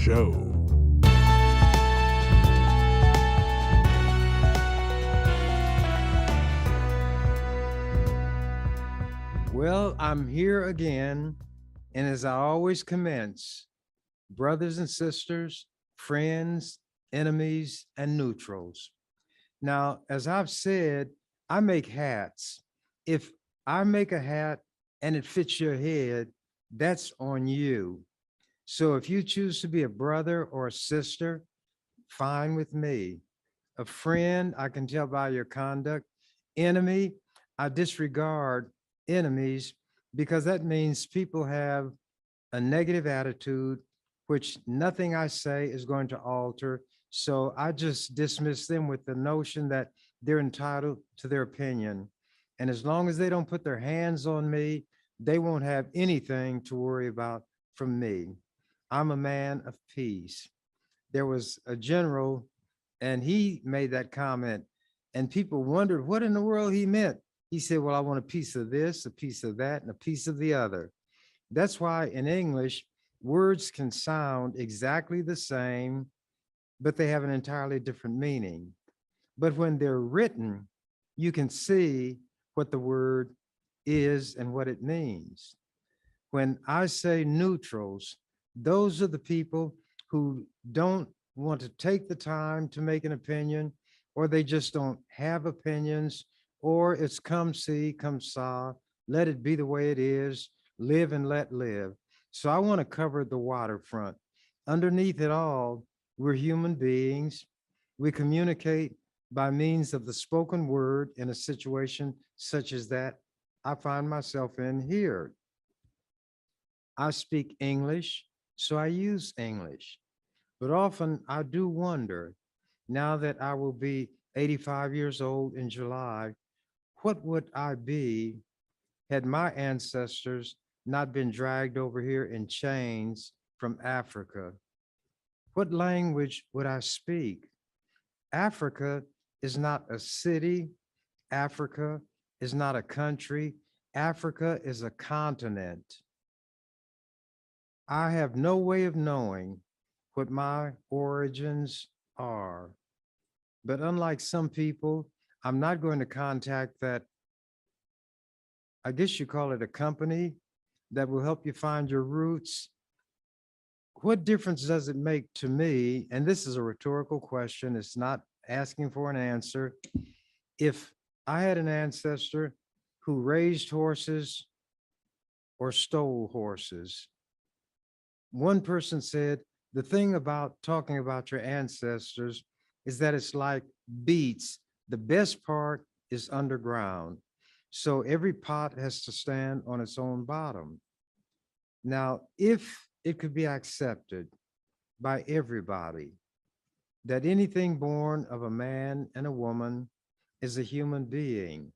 show. Well, I'm here again, and as I always commence, brothers and sisters, friends, enemies, and neutrals. Now, as I've said, I make hats. If I make a hat and it fits your head, that's on you. So if you choose to be a brother or a sister, fine with me. A friend, I can tell by your conduct. Enemy, I disregard enemies because that means people have a negative attitude, which nothing I say is going to alter. So I just dismiss them with the notion that they're entitled to their opinion. And as long as they don't put their hands on me, they won't have anything to worry about from me. I'm a man of peace. There was a general, and he made that comment, and people wondered what in the world he meant. He said, well, I want a piece of this, a piece of that, and a piece of the other. That's why in English, words can sound exactly the same, but they have an entirely different meaning. But when they're written, you can see what the word is and what it means. When I say neutrals, those are the people who don't want to take the time to make an opinion, or they just don't have opinions, or it's come see, come saw, let it be the way it is, live and let live. So I want to cover the waterfront. Underneath it all, we're human beings. We communicate by means of the spoken word in a situation such as that I find myself in here. I speak English, so I use English. But often I do wonder, now that I will be 85 years old in July, what would I be had my ancestors not been dragged over here in chains from Africa? What language would I speak? Africa is not a city. Africa is not a country. Africa is a continent. I have no way of knowing what my origins are. But unlike some people, I'm not going to contact that, I guess you call it a company that will help you find your roots. What difference does it make to me? And this is a rhetorical question. It's not asking for an answer. If I had an ancestor who raised horses or stole horses, one person said, the thing about talking about your ancestors is that it's like beets. The best part is underground. So every pot has to stand on its own bottom. Now, if it could be accepted by everybody that anything born of a man and a woman is a human being,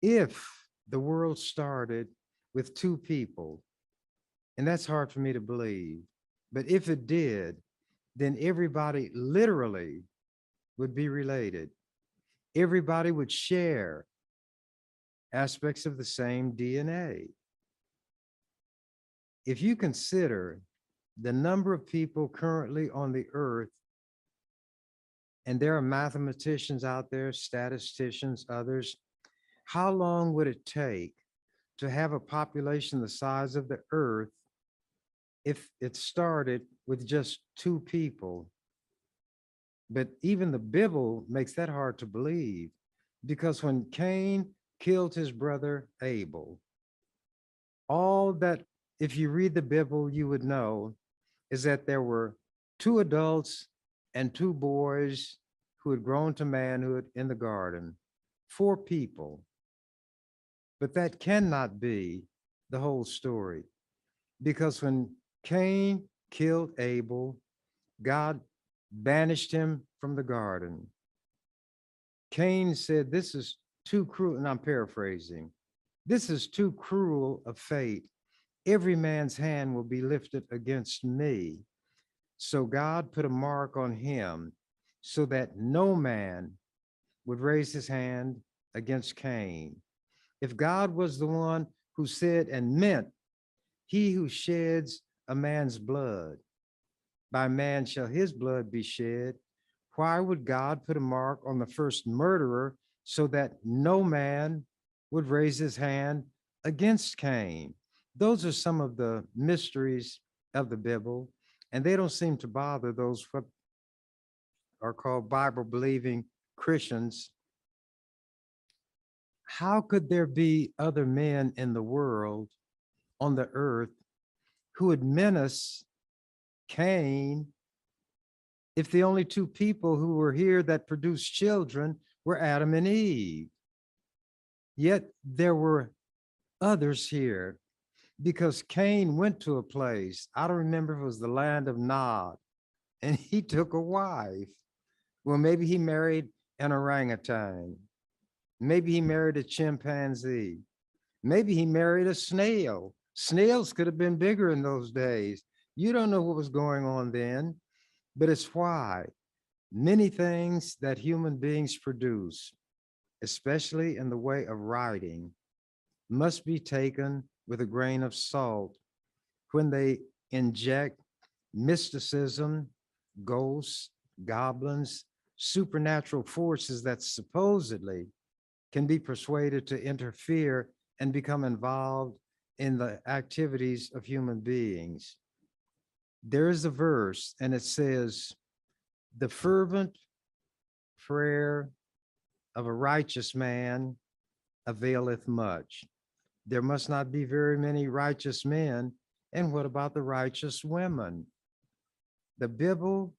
if the world started with two people, and that's hard for me to believe, but if it did, then everybody literally would be related. Everybody would share aspects of the same DNA. If you consider the number of people currently on the earth, and there are mathematicians out there, statisticians, others, how long would it take to have a population the size of the earth if it started with just two people? But even the Bible makes that hard to believe, because when Cain killed his brother Abel, all that, if you read the Bible, you would know is that there were two adults and two boys who had grown to manhood in the garden, four people. But that cannot be the whole story, because when Cain killed Abel, God banished him from the garden. Cain said, this is too cruel, and I'm paraphrasing, this is too cruel a fate. Every man's hand will be lifted against me. So God put a mark on him so that no man would raise his hand against Cain. If God was the one who said and meant, he who sheds a man's blood by man shall his blood be shed. Why would God put a mark on the first murderer so that no man would raise his hand against Cain? Those are some of the mysteries of the Bible, and they don't seem to bother those what are called Bible believing Christians. How could there be other men in the world on the earth who would menace Cain if the only two people who were here that produced children were Adam and Eve? Yet there were others here because Cain went to a place, I don't remember if it was the land of Nod, and he took a wife. Well, maybe he married an orangutan. Maybe he married a chimpanzee. Maybe he married a snail. Snails could have been bigger in those days. You don't know what was going on then, but it's why many things that human beings produce, especially in the way of writing, must be taken with a grain of salt when they inject mysticism, ghosts, goblins, supernatural forces that supposedly can be persuaded to interfere and become involved in the activities of human beings. There is a verse and it says, the fervent prayer of a righteous man availeth much. There must not be very many righteous men. And what about the righteous women? The Bible,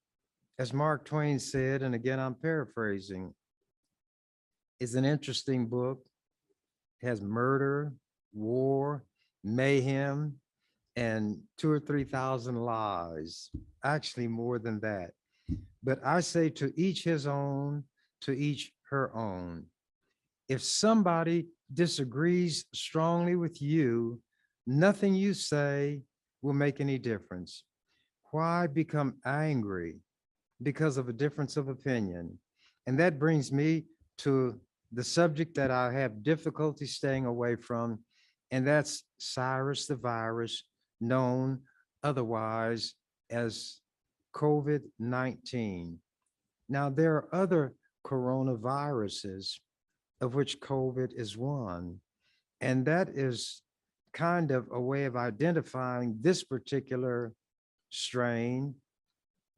as Mark Twain said, and again, I'm paraphrasing, is an interesting book. It has murder, war, mayhem, and 2,000 or 3,000 lies, actually more than that. But I say to each his own, to each her own. If somebody disagrees strongly with you, nothing you say will make any difference. Why become angry because of a difference of opinion? And that brings me to the subject that I have difficulty staying away from, and that's Cyrus the virus, known otherwise as COVID-19. Now, there are other coronaviruses, of which COVID is one, and that is kind of a way of identifying this particular strain.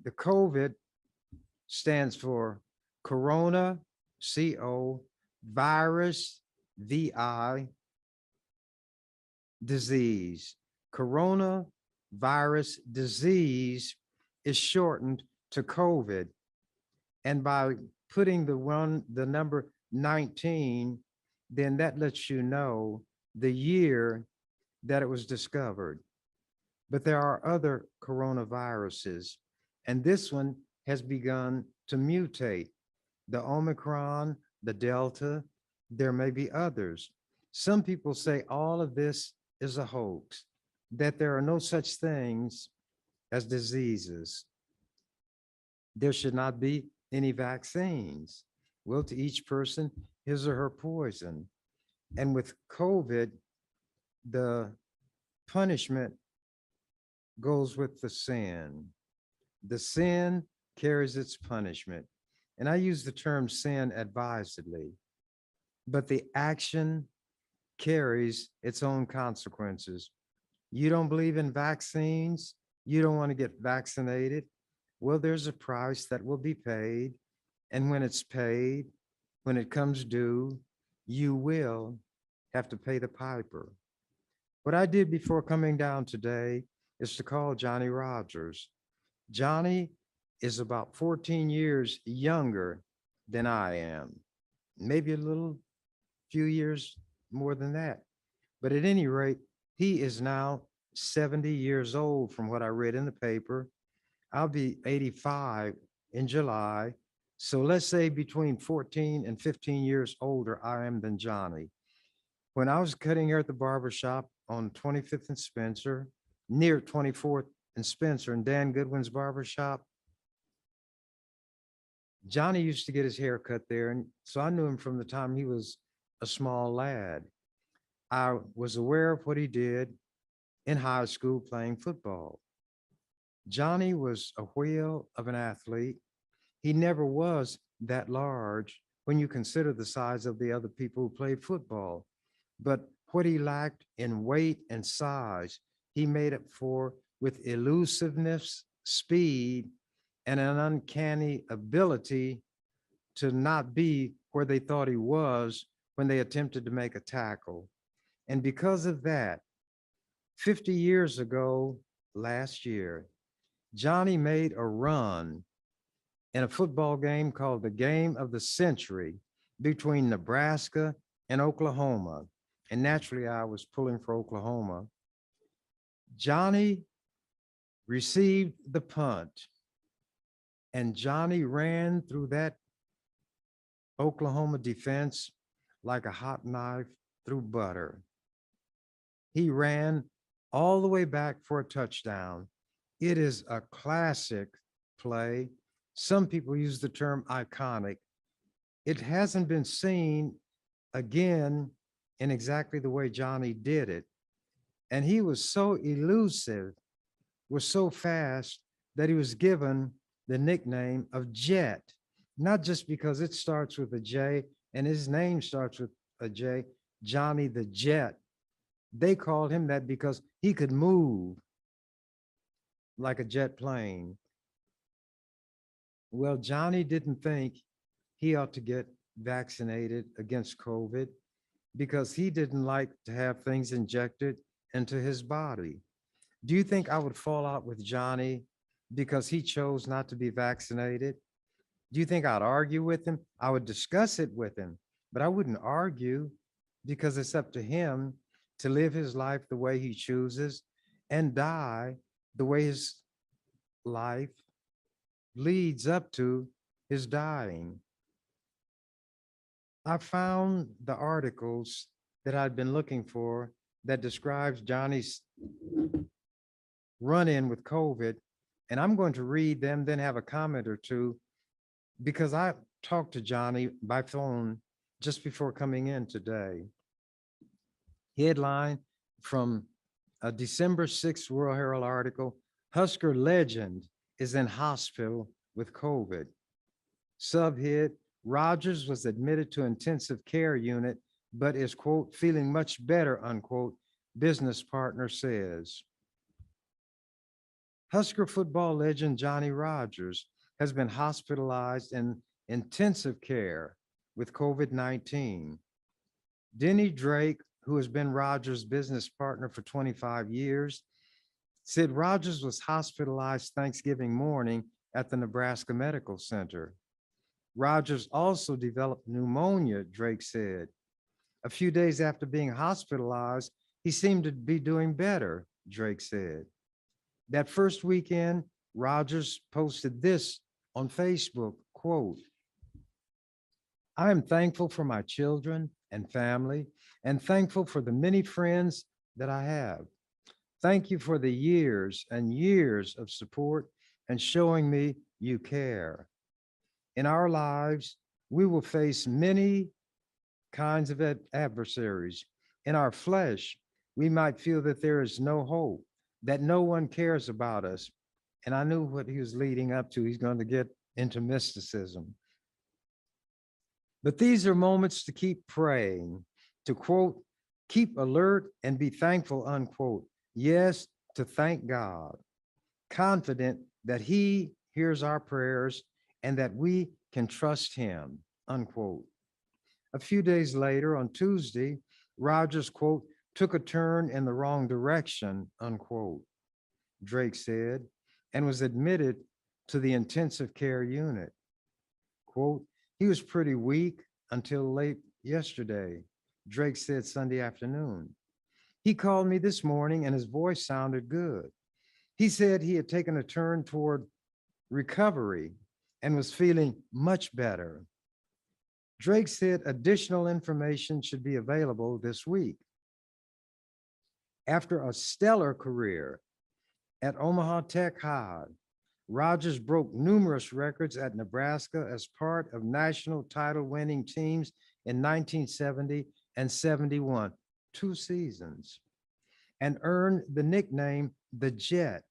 The COVID stands for corona, CO, virus, VI, disease. Coronavirus disease is shortened to COVID. And by putting the number 19, then that lets you know the year that it was discovered. But there are other coronaviruses, and this one has begun to mutate. The Omicron, the Delta, there may be others. Some people say all of this is a hoax, that there are no such things as diseases. There should not be any vaccines. Well, to each person, his or her poison. And with COVID, the punishment goes with the sin. The sin carries its punishment. And I use the term sin advisedly, but the action carries its own consequences. You don't believe in vaccines, you don't want to get vaccinated. Well, there's a price that will be paid. And when it's paid, when it comes due, you will have to pay the piper. What I did before coming down today is to call Johnny Rogers. Johnny is about 14 years younger than I am, maybe a little few years more than that. But at any rate, he is now 70 years old from what I read in the paper. I'll be 85 in July. So let's say between 14 and 15 years older I am than Johnny. When I was cutting hair at the barber shop on 25th and Spencer, near 24th and Spencer in Dan Goodwin's barber shop, Johnny used to get his hair cut there. And so I knew him from the time he was a small lad. I was aware of what he did in high school playing football. Johnny was a whale of an athlete. He never was that large when you consider the size of the other people who played football. But what he lacked in weight and size, he made up for with elusiveness, speed, and an uncanny ability to not be where they thought he was when they attempted to make a tackle. And because of that, 50 years ago, last year, Johnny made a run in a football game called the Game of the Century between Nebraska and Oklahoma. And naturally, I was pulling for Oklahoma. Johnny received the punt, and Johnny ran through that Oklahoma defense like a hot knife through butter. He ran all the way back for a touchdown. It is a classic play. Some people use the term iconic. It hasn't been seen again in exactly the way Johnny did it. And he was so elusive, was so fast that he was given the nickname of Jet, not just because it starts with a J and his name starts with a J, Johnny the Jet. They called him that because he could move like a jet plane. Well, Johnny didn't think he ought to get vaccinated against COVID because he didn't like to have things injected into his body. Do you think I would fall out with Johnny because he chose not to be vaccinated? Do you think I'd argue with him? I would discuss it with him, but I wouldn't argue because it's up to him to live his life the way he chooses and die the way his life leads up to his dying. I found the articles that I'd been looking for that describes Johnny's run-in with COVID, and I'm going to read them, then have a comment or two, because I talked to Johnny by phone just before coming in today. Headline from a December 6th World Herald article, Husker legend is in hospital with COVID. Subhead, Rogers was admitted to intensive care unit, but is, quote, feeling much better, unquote, business partner says. Husker football legend Johnny Rogers has been hospitalized in intensive care with COVID-19. Denny Drake, who has been Rogers' business partner for 25 years, said Rogers was hospitalized Thanksgiving morning at the Nebraska Medical Center. Rogers also developed pneumonia, Drake said. A few days after being hospitalized, he seemed to be doing better, Drake said. That first weekend, Rogers posted this on Facebook, quote, I am thankful for my children and family and thankful for the many friends that I have. Thank you for the years and years of support and showing me you care. In our lives, we will face many kinds of adversaries. In our flesh, we might feel that there is no hope, that no one cares about us. And I knew what he was leading up to. He's going to get into mysticism. But these are moments to keep praying, to quote, keep alert and be thankful, unquote. Yes, to thank God, confident that he hears our prayers and that we can trust him, unquote. A few days later, on Tuesday, Rogers, quote, took a turn in the wrong direction, unquote, Drake said, and was admitted to the intensive care unit. Quote, he was pretty weak until late yesterday, Drake said Sunday afternoon. He called me this morning and his voice sounded good. He said he had taken a turn toward recovery and was feeling much better. Drake said additional information should be available this week. After a stellar career at Omaha Tech High, Rogers broke numerous records at Nebraska as part of national title winning teams in 1970 and 71, 2 seasons, and earned the nickname the Jet.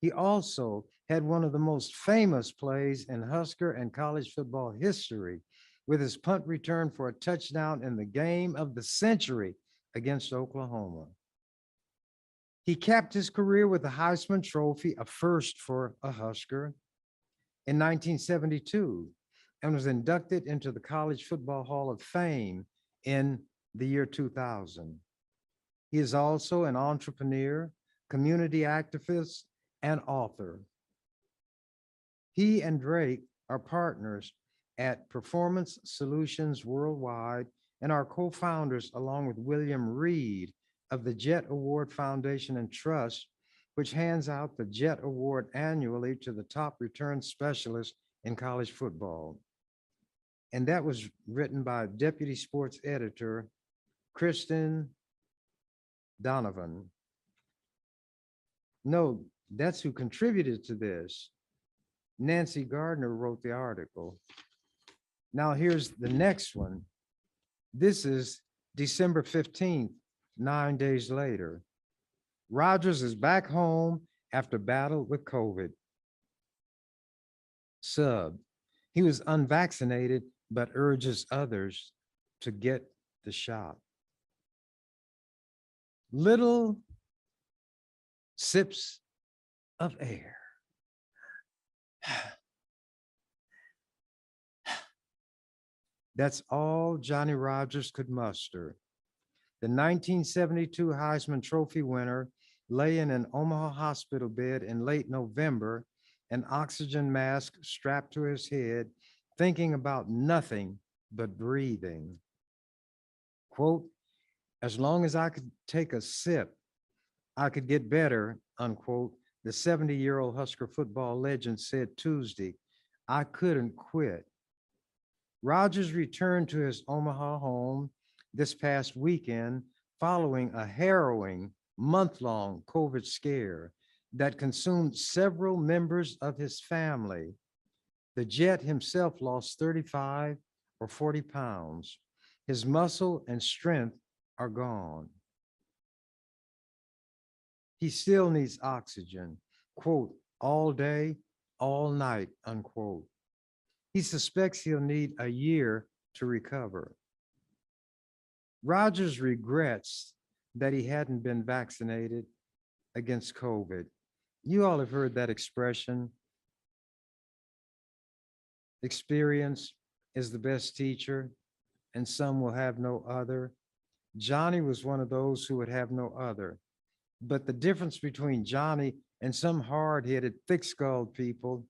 He also had one of the most famous plays in Husker and college football history with his punt return for a touchdown in the game of the century against Oklahoma. He capped his career with the Heisman Trophy, a first for a Husker, in 1972, and was inducted into the College Football Hall of Fame in the year 2000. He is also an entrepreneur, community activist, and author. He and Drake are partners at Performance Solutions Worldwide and are co-founders along with William Reed of the Jet Award Foundation and Trust, which hands out the Jet Award annually to the top return specialist in college football. And that was written by Deputy Sports Editor Kristen Donovan. No, that's who contributed to this. Nancy Gardner wrote the article. Now here's the next one. This is December 15th, 9 days later. Rogers is back home after battle with COVID. Sub, he was unvaccinated, but urges others to get the shot. Little sips of air. That's all Johnny Rogers could muster. The 1972 Heisman Trophy winner lay in an Omaha hospital bed in late November, an oxygen mask strapped to his head, thinking about nothing but breathing. Quote, as long as I could take a sip, I could get better, unquote, the 70-year-old Husker football legend said Tuesday. I couldn't quit. Rogers returned to his Omaha home this past weekend following a harrowing month-long COVID scare that consumed several members of his family. The Jet himself lost 35 or 40 pounds. His muscle and strength are gone. He still needs oxygen, quote, all day, all night, unquote. He suspects he'll need a year to recover. Rogers regrets that he hadn't been vaccinated against COVID. You all have heard that expression. Experience is the best teacher, and some will have no other. Johnny was one of those who would have no other. But the difference between Johnny and some hard-headed, thick-skulled people,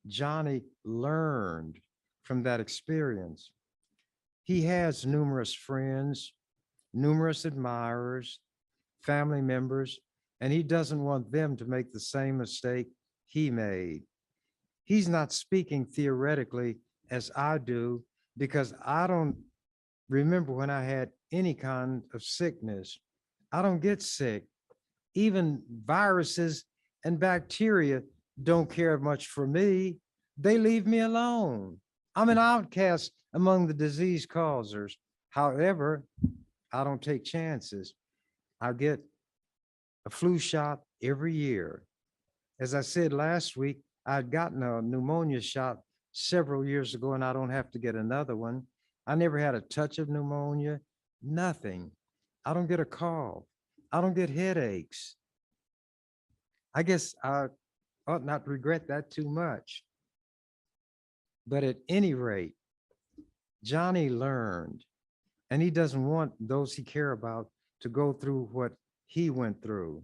Johnny learned from that experience. He has numerous friends, numerous admirers, family members, and he doesn't want them to make the same mistake he made. He's not speaking theoretically as I do, because I don't remember when I had any kind of sickness. I don't get sick. Even viruses and bacteria don't care much for me. They leave me alone. I'm an outcast among the disease causers. However, I don't take chances. I get a flu shot every year. As I said last week, I'd gotten a pneumonia shot several years ago, and I don't have to get another one. I never had a touch of pneumonia, nothing. I don't get a cough. I don't get headaches. I guess I ought not regret that too much. But at any rate, Johnny learned, and he doesn't want those he care about to go through what he went through.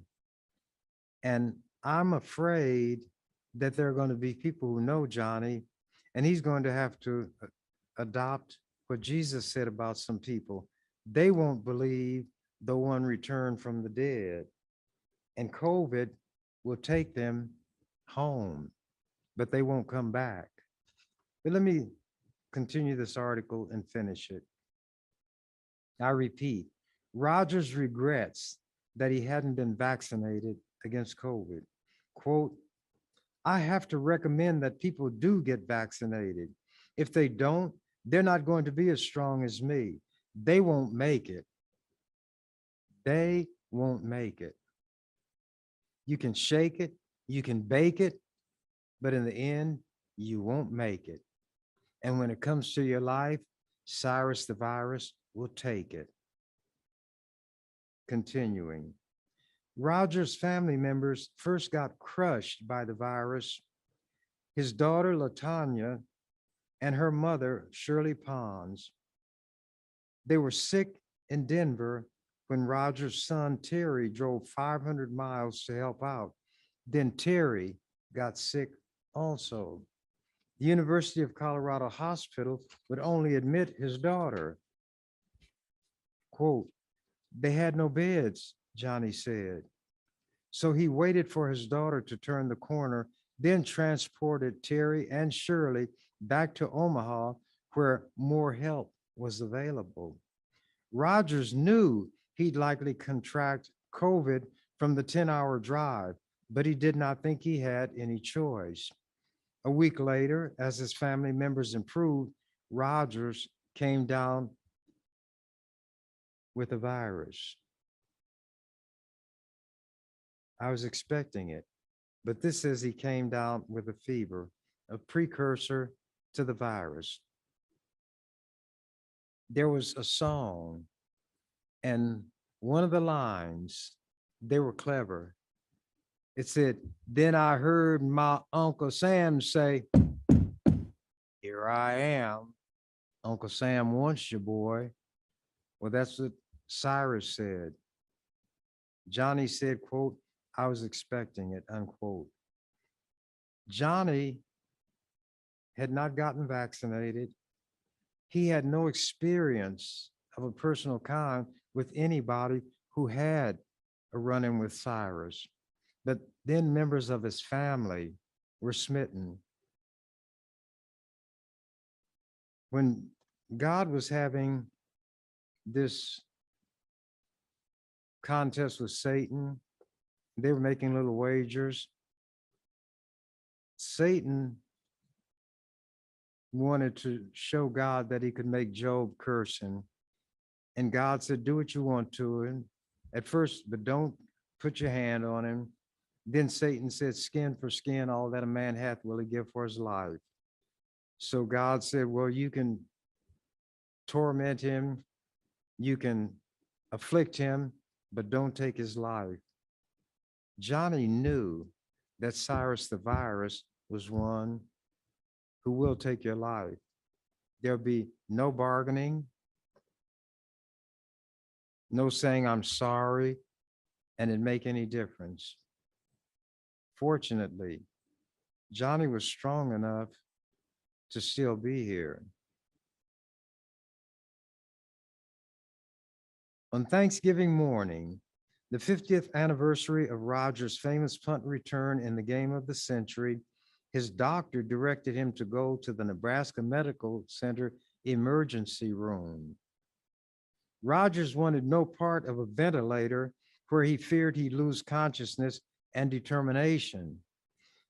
And I'm afraid that there are going to be people who know Johnny, and he's going to have to adopt what Jesus said about some people. They won't believe the one returned from the dead, and COVID will take them home, but they won't come back. But let me continue this article and finish it. I repeat, Rogers regrets that he hadn't been vaccinated against COVID. Quote, I have to recommend that people do get vaccinated. If they don't, they're not going to be as strong as me. They won't make it. They won't make it. You can shake it, You can bake it, but in the end, you won't make it. And when it comes to your life, Cyrus the virus will take it. Continuing. Roger's family members first got crushed by the virus. His daughter, Latanya, and her mother, Shirley Pons. They were sick in Denver when Roger's son, Terry, drove 500 miles to help out. Then Terry got sick also. The University of Colorado Hospital would only admit his daughter. Quote, they had no beds, Johnny said. So he waited for his daughter to turn the corner, then transported Terry and Shirley back to Omaha, where more help was available. Rogers knew he'd likely contract COVID from the 10-hour drive, but he did not think he had any choice. A week later, as his family members improved, Rogers came down with a virus. I was expecting it, but this says he came down with a fever, a precursor to the virus. There was a song, and one of the lines, they were clever. It said, then I heard my Uncle Sam say, here I am. Uncle Sam wants you, boy. Well, that's what Cyrus said. Johnny said, quote, I was expecting it, unquote. Johnny had not gotten vaccinated. He had no experience of a personal kind with anybody who had a run-in with Cyrus. But then members of his family were smitten. When God was having this contest with Satan, they were making little wagers. Satan wanted to show God that he could make Job curse him. And God said, do what you want to him at first, but don't put your hand on him. Then Satan said, skin for skin, all that a man hath will he give for his life. So God said, well, you can torment him, you can afflict him, but don't take his life. Johnny knew that Cyrus the virus was one who will take your life. There'll be no bargaining, no saying I'm sorry, and it make any difference. Fortunately, Johnny was strong enough to still be here. On Thanksgiving morning, the 50th anniversary of Rogers' famous punt return in the game of the century, his doctor directed him to go to the Nebraska Medical Center emergency room. Rogers wanted no part of a ventilator where he feared he'd lose consciousness and determination.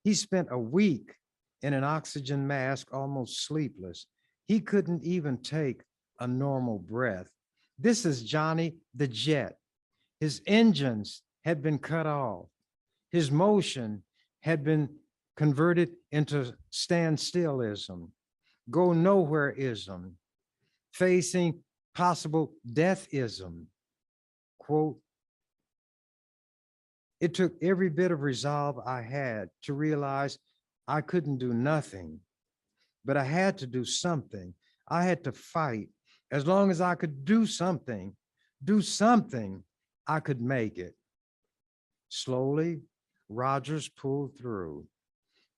He spent a week in an oxygen mask, almost sleepless. He couldn't even take a normal breath. This is Johnny the Jet. His engines had been cut off. His motion had been converted into standstillism, go nowhereism, facing possible deathism. Quote, it took every bit of resolve I had to realize I couldn't do nothing, but I had to do something. I had to fight. As long as I could do something, I could make it. Slowly, Rogers pulled through.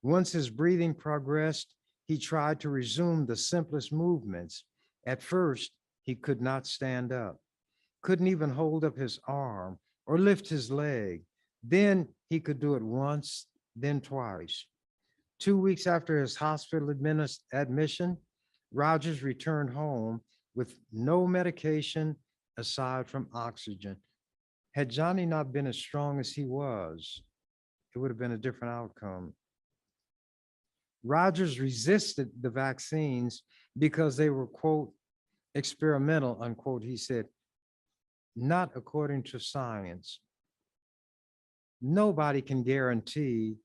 Once his breathing progressed, he tried to resume the simplest movements. At first, he could not stand up, couldn't even hold up his arm or lift his leg. Then he could do it once, then twice. 2 weeks after his hospital admission, Rogers returned home with no medication aside from oxygen. Had Johnny not been as strong as he was, it would have been a different outcome. Rogers resisted the vaccines because they were, quote, experimental, unquote, he said, not according to science. Nobody can guarantee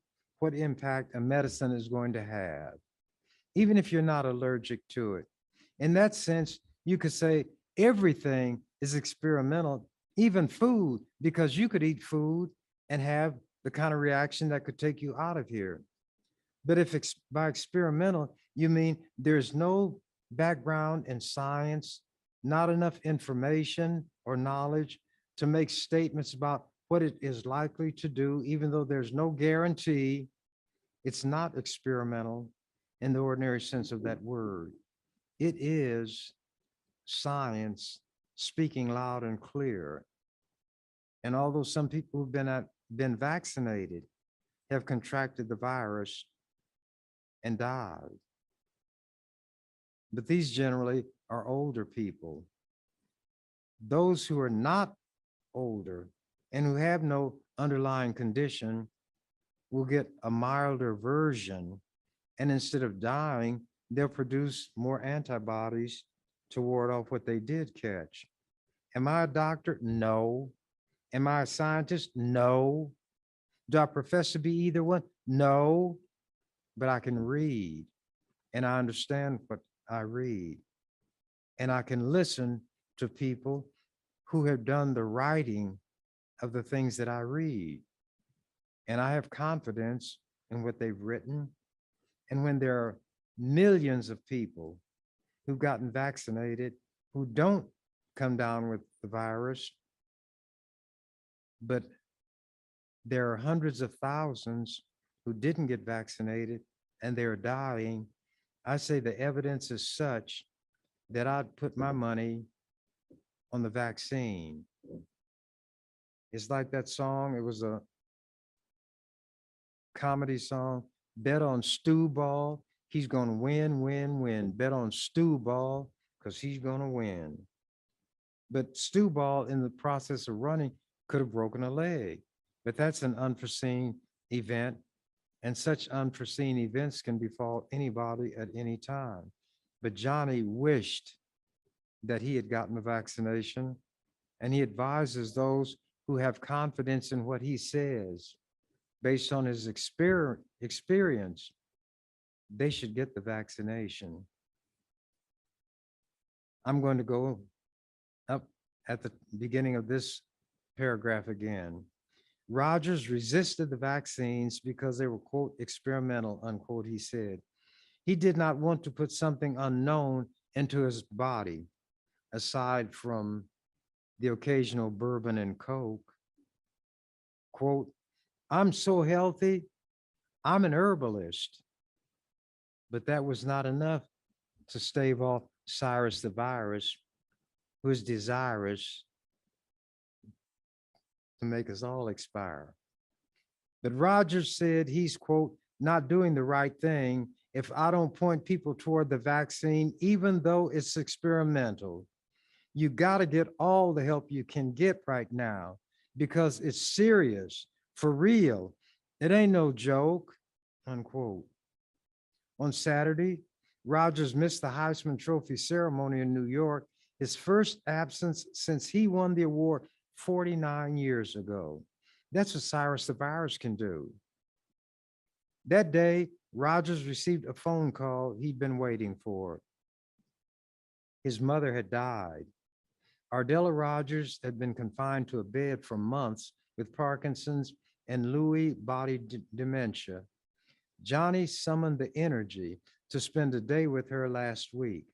what impact a medicine is going to have, even if you're not allergic to it. In that sense, you could say everything is experimental, even food, because you could eat food and have the kind of reaction that could take you out of here. But if by experimental, you mean there's no background in science, not enough information or knowledge to make statements about what it is likely to do, even though there's no guarantee, it's not experimental in the ordinary sense of that word. It is science speaking loud and clear. And although some people who've been vaccinated have contracted the virus and died, but these generally are older people. Those who are not older and who have no underlying condition will get a milder version. And instead of dying, they'll produce more antibodies to ward off what they did catch. Am I a doctor? No. Am I a scientist? No. Do I profess to be either one? No. But I can read and I understand what I read. And I can listen to people who have done the writing of the things that I read. And I have confidence in what they've written. And when there are millions of people who've gotten vaccinated who don't come down with the virus, but there are hundreds of thousands who didn't get vaccinated and they're dying, I say the evidence is such that I'd put my money on the vaccine. It's like that song, it was a comedy song, bet on Stu Ball, he's gonna win, win, win. Bet on Stu Ball, because he's gonna win. But Stu Ball, in the process of running, could have broken a leg. But that's an unforeseen event, and such unforeseen events can befall anybody at any time. But Johnny wished that he had gotten the vaccination, and he advises those who have confidence in what he says based on his experience, they should get the vaccination. I'm going to go up at the beginning of this paragraph again. Rogers resisted the vaccines because they were, quote, experimental, unquote, he said. He did not want to put something unknown into his body, aside from the occasional bourbon and Coke. Quote, I'm so healthy, I'm an herbalist. But that was not enough to stave off Cyrus the virus, who is desirous to make us all expire. But Rogers said he's, quote, not doing the right thing if I don't point people toward the vaccine, even though it's experimental. You got to get all the help you can get right now because it's serious, for real. It ain't no joke, unquote. On Saturday, Rogers missed the Heisman Trophy ceremony in New York, his first absence since he won the award 49 years ago. That's what Cyrus the Virus can do. That day, Rogers received a phone call he'd been waiting for. His mother had died. Ardella Rogers had been confined to a bed for months with Parkinson's and Lewy body dementia. Johnny summoned the energy to spend a day with her last week.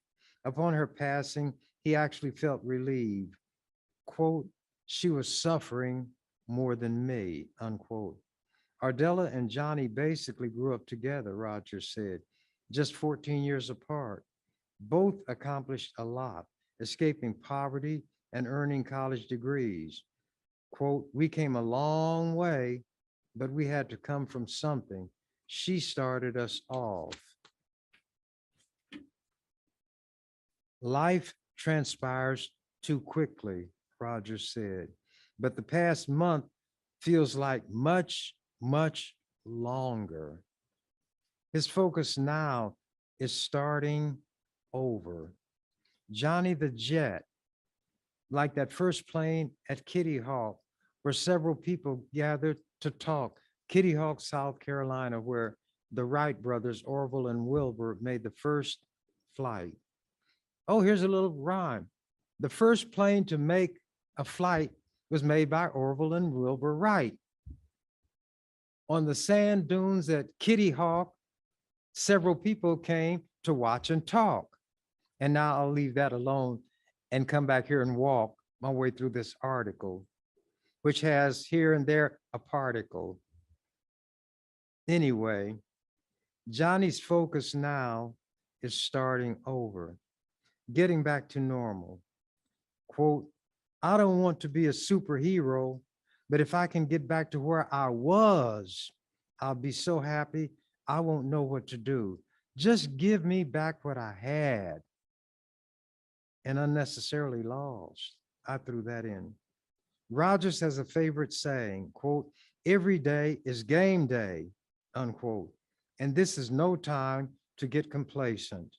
Upon her passing, he actually felt relieved. Quote, she was suffering more than me, unquote. Ardella and Johnny basically grew up together, Rogers said, just 14 years apart. Both accomplished a lot, escaping poverty and earning college degrees. Quote, we came a long way, but we had to come from something. She started us off. Life transpires too quickly, Rogers said, but the past month feels like much, much longer. His focus now is starting over. Johnny the Jet, like that first plane at Kitty Hawk, where several people gathered to talk, Kitty Hawk, South Carolina, where the Wright brothers, Orville and Wilbur, made the first flight. Oh, here's a little rhyme. The first plane to make a flight was made by Orville and Wilbur Wright. On the sand dunes at Kitty Hawk, several people came to watch and talk. And now I'll leave that alone and come back here and walk my way through this article, which has here and there a particle. Anyway, Johnny's focus now is starting over, getting back to normal. Quote, I don't want to be a superhero, but if I can get back to where I was, I'll be so happy I won't know what to do. Just give me back what I had and unnecessarily lost. I threw that in. Rogers has a favorite saying, quote, every day is game day, unquote. And this is no time to get complacent.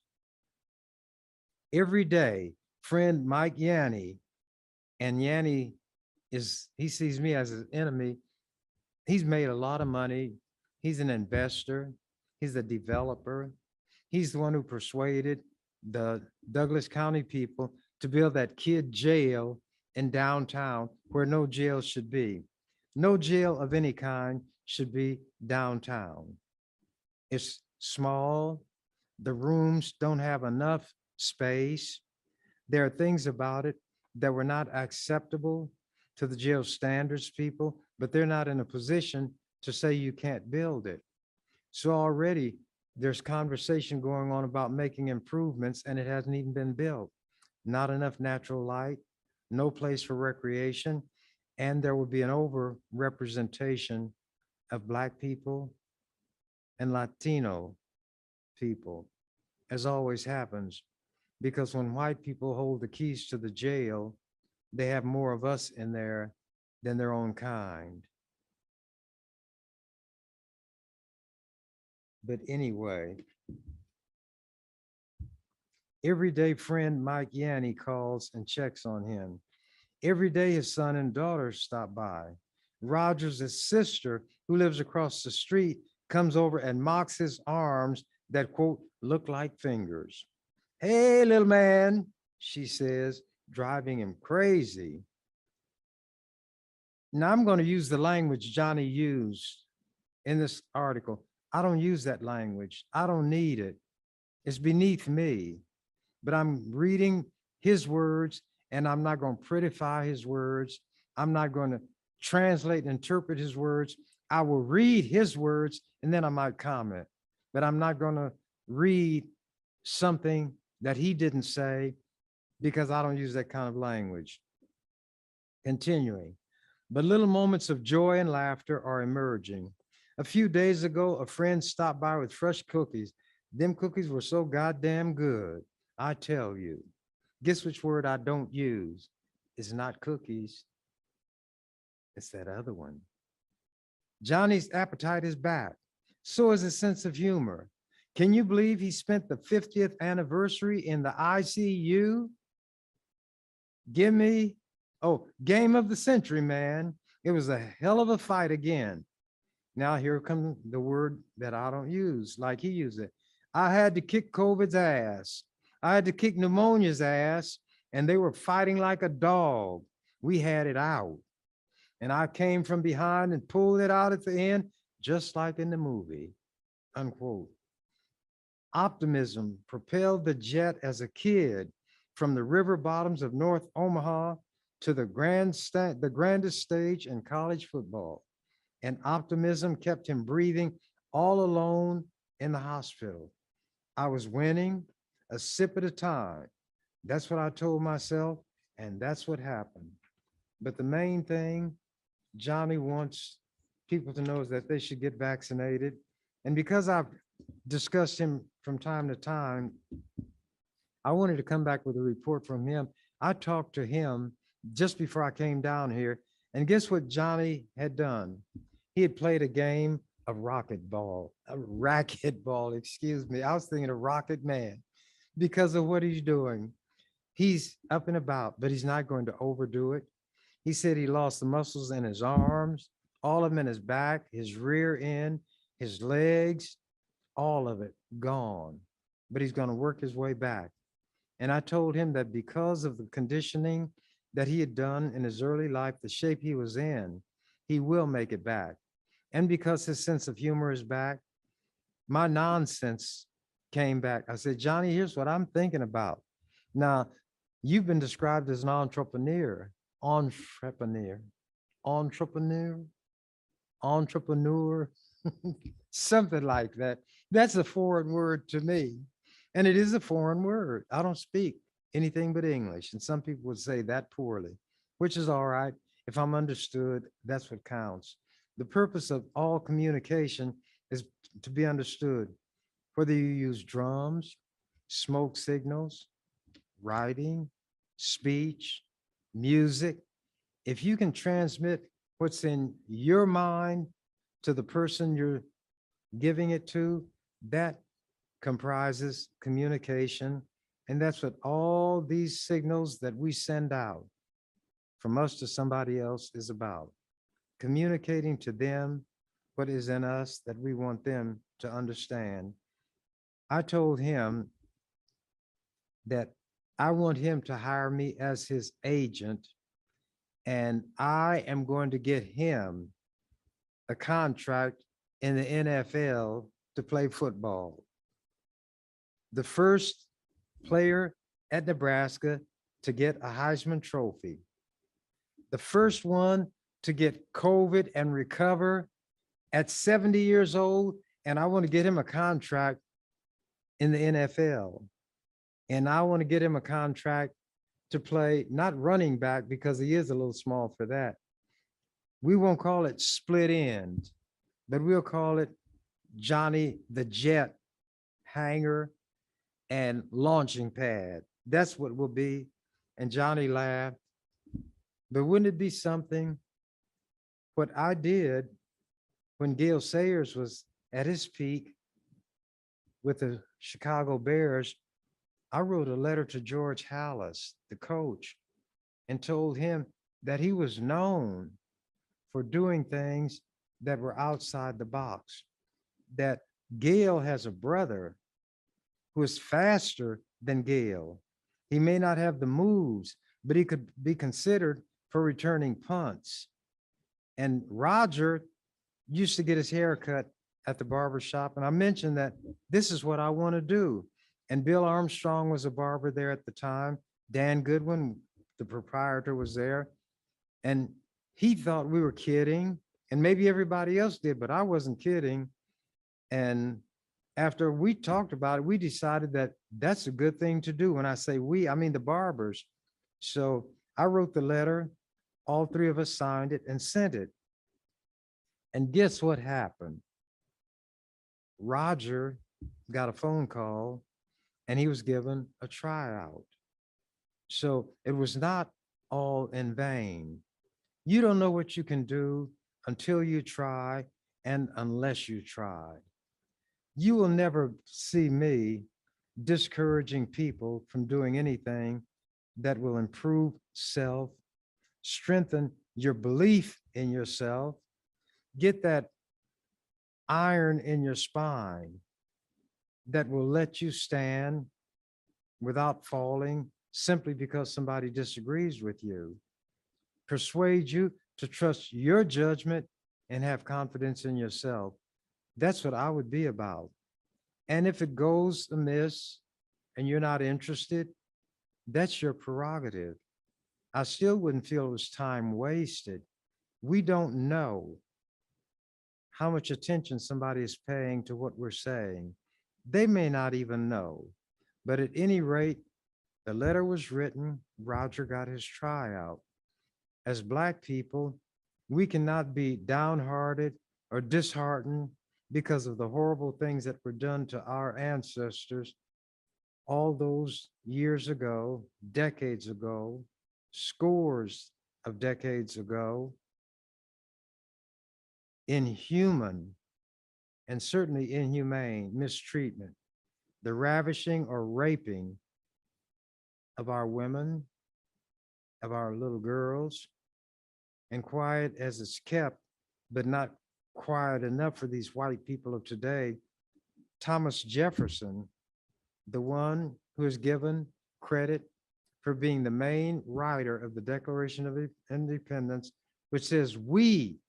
Every day, friend Mike Yanni, and Yanni he sees me as an enemy. He's made a lot of money. He's an investor. He's a developer. He's the one who persuaded the Douglas County people to build that kid jail in downtown where no jail should be. No jail of any kind should be downtown. It's small. The rooms don't have enough space. There are things about it that were not acceptable to the jail standards people, but they're not in a position to say you can't build it. So already there's conversation going on about making improvements and it hasn't even been built. Not enough natural light, no place for recreation, and there will be an over-representation of Black people and Latino people, as always happens, because when white people hold the keys to the jail, they have more of us in there than their own kind. But anyway, everyday friend Mike Yanni calls and checks on him. Every day his son and daughter stop by. Rogers' sister, who lives across the street, comes over and mocks his arms that, quote, look like fingers. Hey, little man, she says, driving him crazy. Now I'm going to use the language Johnny used in this article. I don't use that language. I don't need it. It's beneath me. But I'm reading his words and I'm not going to prettify his words. I'm not going to translate and interpret his words. I will read his words and then I might comment. But I'm not going to read something that he didn't say because I don't use that kind of language. Continuing, but little moments of joy and laughter are emerging. A few days ago, a friend stopped by with fresh cookies. Them cookies were so goddamn good, I tell you. Guess which word I don't use? It's not cookies. It's that other one. Johnny's appetite is back. So is his sense of humor. Can you believe he spent the 50th anniversary in the ICU? Give me, game of the century, man. It was a hell of a fight again. Now here comes the word that I don't use like he used it. I had to kick COVID's ass. I had to kick pneumonia's ass, and they were fighting like a dog. We had it out. And I came from behind and pulled it out at the end, just like in the movie, unquote. Optimism propelled the jet as a kid from the river bottoms of North Omaha to the grandest stage in college football. And optimism kept him breathing all alone in the hospital. I was winning a sip at a time. That's what I told myself, and that's what happened. But the main thing Johnny wants people to know is that they should get vaccinated. And because I've discussed him from time to time, I wanted to come back with a report from him. I talked to him just before I came down here, and guess what Johnny had done? He had played a game of racquetball, excuse me. I was thinking of Rocket Man because of what he's doing. He's up and about, but he's not going to overdo it. He said he lost the muscles in his arms, all of them in his back, his rear end, his legs, all of it gone. But he's going to work his way back. And I told him that because of the conditioning that he had done in his early life, the shape he was in, he will make it back. And because his sense of humor is back, my nonsense came back. I said, Johnny, here's what I'm thinking about. Now, you've been described as an entrepreneur, entrepreneur, entrepreneur, something like that. That's a foreign word to me. And it is a foreign word. I don't speak anything but English. And some people would say that poorly, which is all right. If I'm understood, that's what counts. The purpose of all communication is to be understood, whether you use drums, smoke signals, writing, speech, music. If you can transmit what's in your mind to the person you're giving it to, that comprises communication. And that's what all these signals that we send out from us to somebody else is about. Communicating to them what is in us that we want them to understand. I told him that I want him to hire me as his agent, and I am going to get him a contract in the NFL to play football. The first player at Nebraska to get a Heisman Trophy, the first one to get COVID and recover at 70 years old. And I want to get him a contract in the NFL. And I want to get him a contract to play, not running back, because he is a little small for that. We won't call it split end, but we'll call it Johnny the Jet hanger and launching pad. That's what will be. And Johnny laughed. But wouldn't it be something? What I did when Gale Sayers was at his peak with the Chicago Bears, I wrote a letter to George Halas, the coach, and told him that he was known for doing things that were outside the box, that Gale has a brother who is faster than Gale. He may not have the moves, but he could be considered for returning punts. And Roger used to get his hair cut at the barber shop. And I mentioned that this is what I want to do. And Bill Armstrong was a barber there at the time. Dan Goodwin, the proprietor, was there. And he thought we were kidding. And maybe everybody else did, but I wasn't kidding. And after we talked about it, we decided that that's a good thing to do. When I say we, I mean the barbers. So I wrote the letter. All three of us signed it and sent it. And guess what happened? Roger got a phone call and he was given a tryout. So it was not all in vain. You don't know what you can do until you try and unless you try. You will never see me discouraging people from doing anything that will improve self, strengthen your belief in yourself, get that iron in your spine that will let you stand without falling simply because somebody disagrees with you. Persuade you to trust your judgment and have confidence in yourself. That's what I would be about. And if it goes amiss and you're not interested, that's your prerogative. I still wouldn't feel it was time wasted. We don't know how much attention somebody is paying to what we're saying. They may not even know. But at any rate, the letter was written, Roger got his tryout. As Black people, we cannot be downhearted or disheartened because of the horrible things that were done to our ancestors all those years ago, decades ago, scores of decades ago. Inhuman and certainly inhumane mistreatment, the ravishing or raping of our women, of our little girls, and quiet as it's kept, but not quiet enough for these white people of today. Thomas Jefferson, the one who is given credit for being the main writer of the Declaration of Independence, which says, we,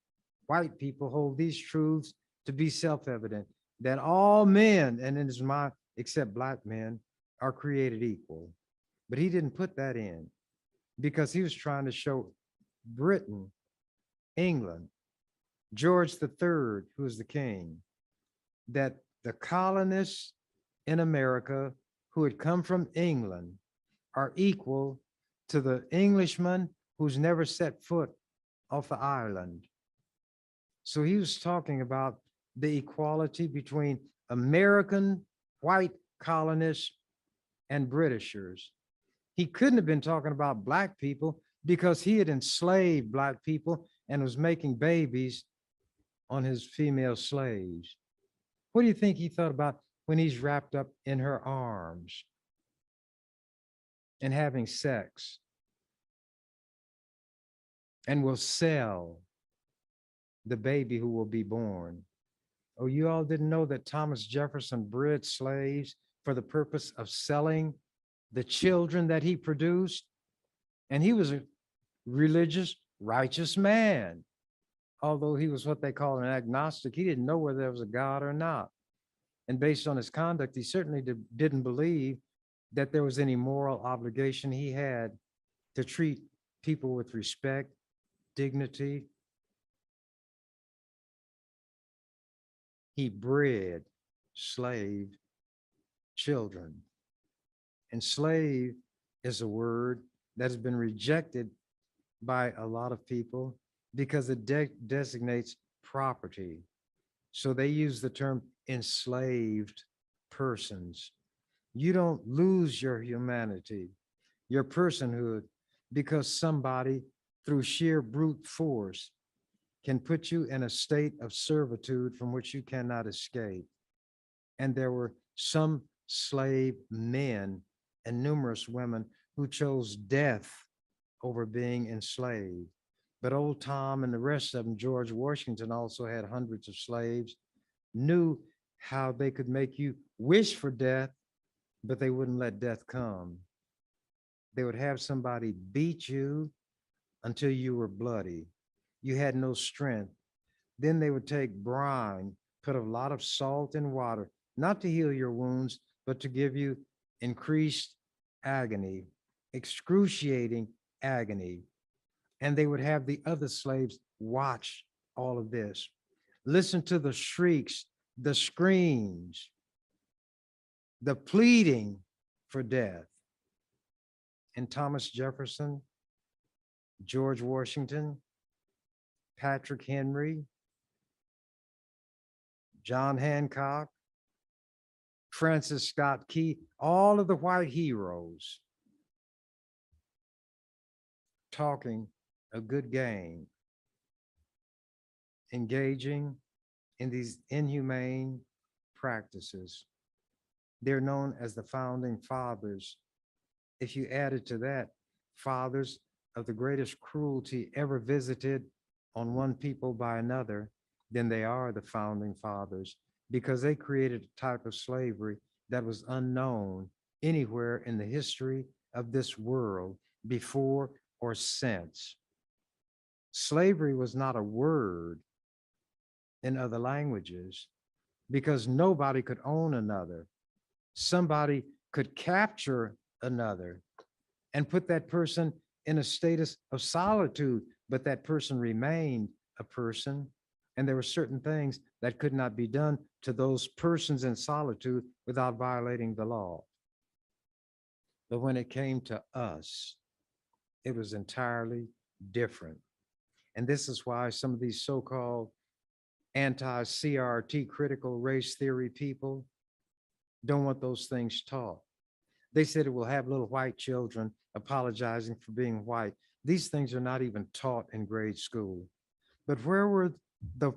white people, hold these truths to be self-evident, that all men, and in his mind, except black men, are created equal. But he didn't put that in because he was trying to show Britain, England, George III, who was the king, that the colonists in America who had come from England are equal to the Englishman who's never set foot off the island. So he was talking about the equality between American white colonists and Britishers. He couldn't have been talking about black people because he had enslaved black people and was making babies on his female slaves. What do you think he thought about when he's wrapped up in her arms and having sex and will sell the baby who will be born? Oh, you all didn't know that Thomas Jefferson bred slaves for the purpose of selling the children that he produced? And he was a religious, righteous man. Although he was what they call an agnostic, he didn't know whether there was a God or not. And based on his conduct, he certainly didn't believe that there was any moral obligation he had to treat people with respect, dignity. He bred slave children. And slave is a word that has been rejected by a lot of people because it designates property. So they use the term enslaved persons. You don't lose your humanity, your personhood, because somebody through sheer brute force can put you in a state of servitude from which you cannot escape. And there were some slave men and numerous women who chose death over being enslaved. But old Tom and the rest of them, George Washington also had hundreds of slaves, knew how they could make you wish for death, but they wouldn't let death come. They would have somebody beat you until you were bloody. You had no strength. Then they would take brine, put a lot of salt and water, not to heal your wounds, but to give you increased agony, excruciating agony. And they would have the other slaves watch all of this. Listen to the shrieks, the screams, the pleading for death. And Thomas Jefferson, George Washington, Patrick Henry, John Hancock, Francis Scott Key, all of the white heroes talking a good game, engaging in these inhumane practices. They're known as the founding fathers. If you added to that, fathers of the greatest cruelty ever visited on one people by another, then they are the founding fathers, because they created a type of slavery that was unknown anywhere in the history of this world before or since. Slavery was not a word in other languages because nobody could own another. Somebody could capture another and put that person in a status of solitude, but that person remained a person. And there were certain things that could not be done to those persons in solitude without violating the law. But when it came to us, it was entirely different. And this is why some of these so-called anti-CRT critical race theory people don't want those things taught. They said it will have little white children apologizing for being white. These things are not even taught in grade school. But where were the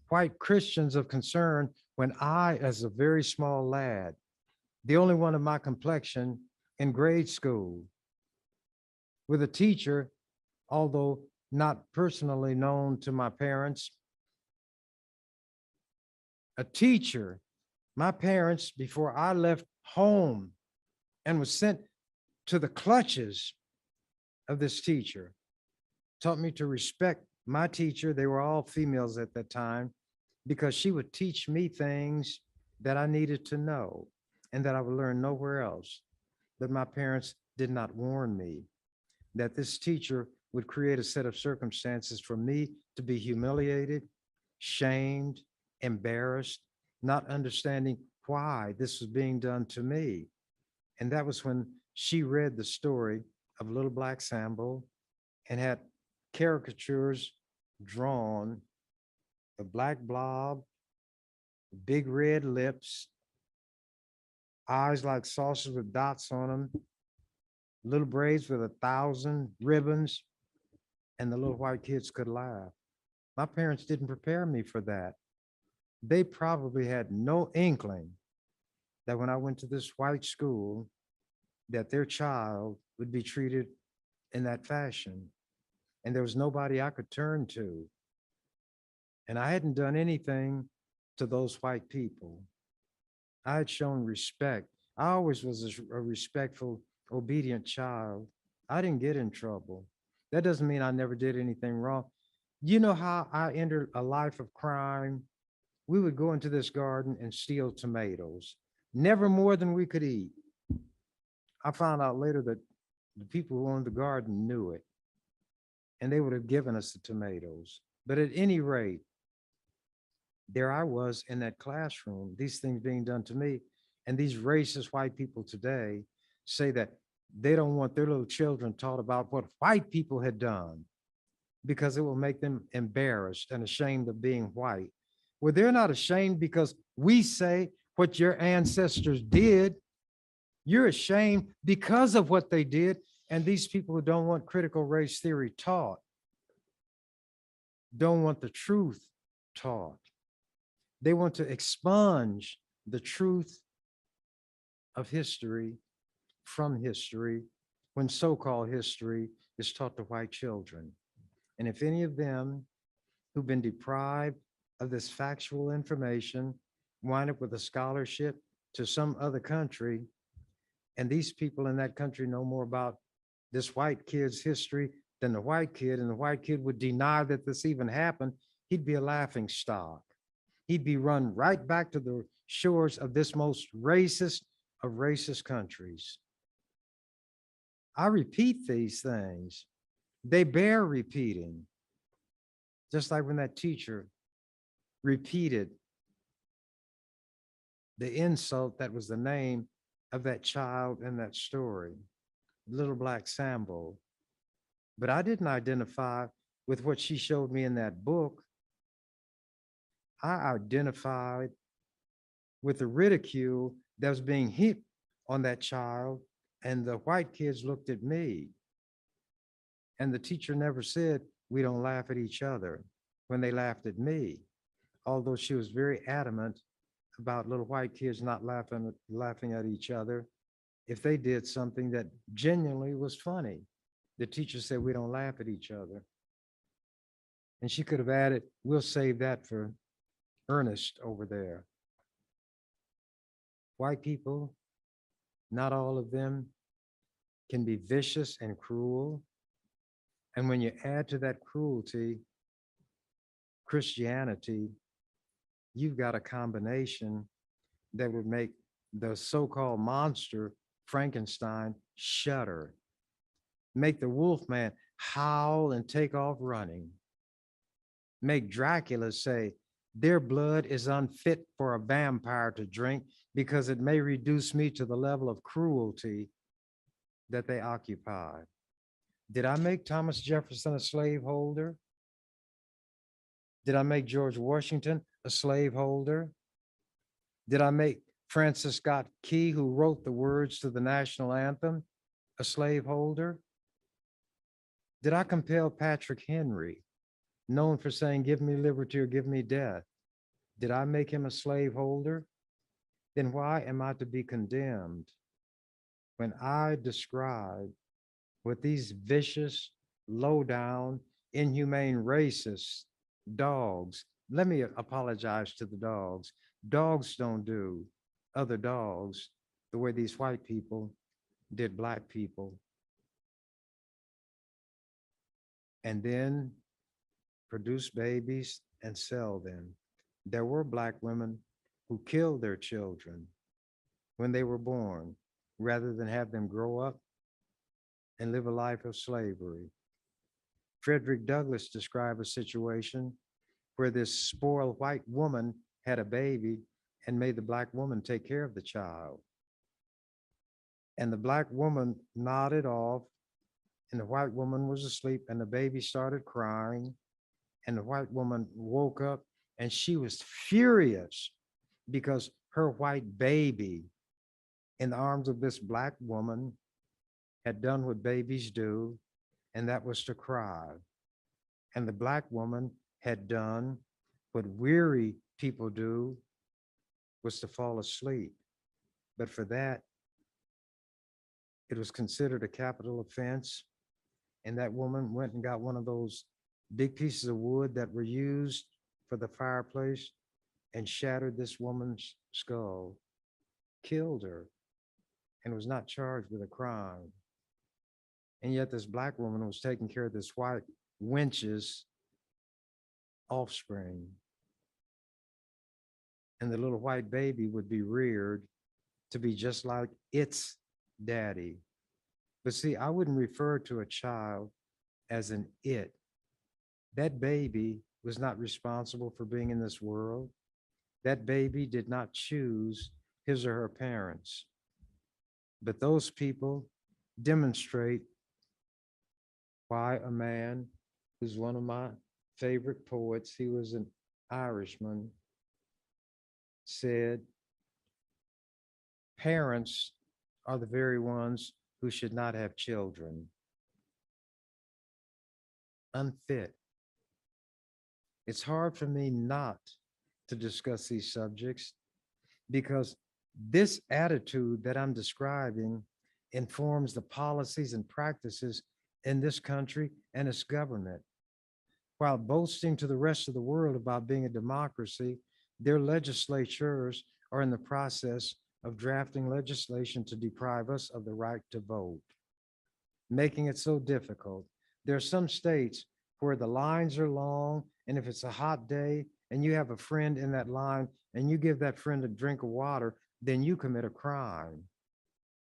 white Christians of concern when I, as a very small lad, the only one of my complexion in grade school, with a teacher, although not personally known to my parents, a teacher, my parents, before I left home and was sent to the clutches of this teacher, taught me to respect my teacher. They were all females at that time because she would teach me things that I needed to know and that I would learn nowhere else. But my parents did not warn me that this teacher would create a set of circumstances for me to be humiliated, shamed, embarrassed, not understanding why this was being done to me. And that was when she read the story of Little Black Sambo and had caricatures drawn, a black blob, big red lips, eyes like saucers with dots on them, little braids with 1,000 ribbons, and the little white kids could laugh. My parents didn't prepare me for that. They probably had no inkling that when I went to this white school, that their child would be treated in that fashion. And there was nobody I could turn to. And I hadn't done anything to those white people. I had shown respect. I always was a respectful, obedient child. I didn't get in trouble. That doesn't mean I never did anything wrong. You know how I entered a life of crime? We would go into this garden and steal tomatoes, never more than we could eat. I found out later that the people who owned the garden knew it, and they would have given us the tomatoes. But at any rate, there I was in that classroom, these things being done to me. And these racist white people today say that they don't want their little children taught about what white people had done because it will make them embarrassed and ashamed of being white. Well, they're not ashamed because we say what your ancestors did. You're ashamed because of what they did. And these people who don't want critical race theory taught don't want the truth taught. They want to expunge the truth of history from history when so-called history is taught to white children. And if any of them who've been deprived of this factual information wind up with a scholarship to some other country, and these people in that country know more about this white kid's history than the white kid, and the white kid would deny that this even happened, he'd be a laughing stock. He'd be run right back to the shores of this most racist of racist countries. I repeat these things. They bear repeating. Just like when that teacher repeated the insult that was the name of that child in that story, Little Black Sambo. But I didn't identify with what she showed me in that book. I identified with the ridicule that was being heaped on that child, and the white kids looked at me. And the teacher never said, "We don't laugh at each other," when they laughed at me, although she was very adamant about little white kids not laughing at each other if they did something that genuinely was funny. The teacher said, "We don't laugh at each other." And she could have added, "We'll save that for Ernest over there." White people, not all of them, can be vicious and cruel. And when you add to that cruelty Christianity, you've got a combination that would make the so-called monster Frankenstein shudder, make the Wolfman howl and take off running, make Dracula say, "Their blood is unfit for a vampire to drink because it may reduce me to the level of cruelty that they occupy." Did I make Thomas Jefferson a slaveholder? Did I make George Washington a slaveholder? Did I make Francis Scott Key, who wrote the words to the national anthem, a slaveholder? Did I compel Patrick Henry, known for saying, "Give me liberty or give me death"? Did I make him a slaveholder? Then why am I to be condemned when I describe what these vicious, low-down, inhumane, racist dogs, let me apologize to the dogs, Dogs don't do other dogs the way these white people did black people. And then produce babies and sell them. There were black women who killed their children when they were born rather than have them grow up and live a life of slavery. Frederick Douglass described a situation where this spoiled white woman had a baby and made the black woman take care of the child. And the black woman nodded off, and the white woman was asleep, and the baby started crying. And the white woman woke up and she was furious because her white baby in the arms of this black woman had done what babies do, and that was to cry. And the black woman had done what weary people do, was to fall asleep. But for that, it was considered a capital offense. And that woman went and got one of those big pieces of wood that were used for the fireplace and shattered this woman's skull, killed her, and was not charged with a crime. And yet this black woman was taking care of this white wench's offspring. And the little white baby would be reared to be just like its daddy. But see, I wouldn't refer to a child as an it. That baby was not responsible for being in this world. That baby did not choose his or her parents. But those people demonstrate why a man who's one of my favorite poets, he was an Irishman, said, parents are the very ones who should not have children. Unfit. It's hard for me not to discuss these subjects because this attitude that I'm describing informs the policies and practices in this country and its government. While boasting to the rest of the world about being a democracy, their legislatures are in the process of drafting legislation to deprive us of the right to vote, making it so difficult. There are some states where the lines are long, and if it's a hot day and you have a friend in that line and you give that friend a drink of water, then you commit a crime.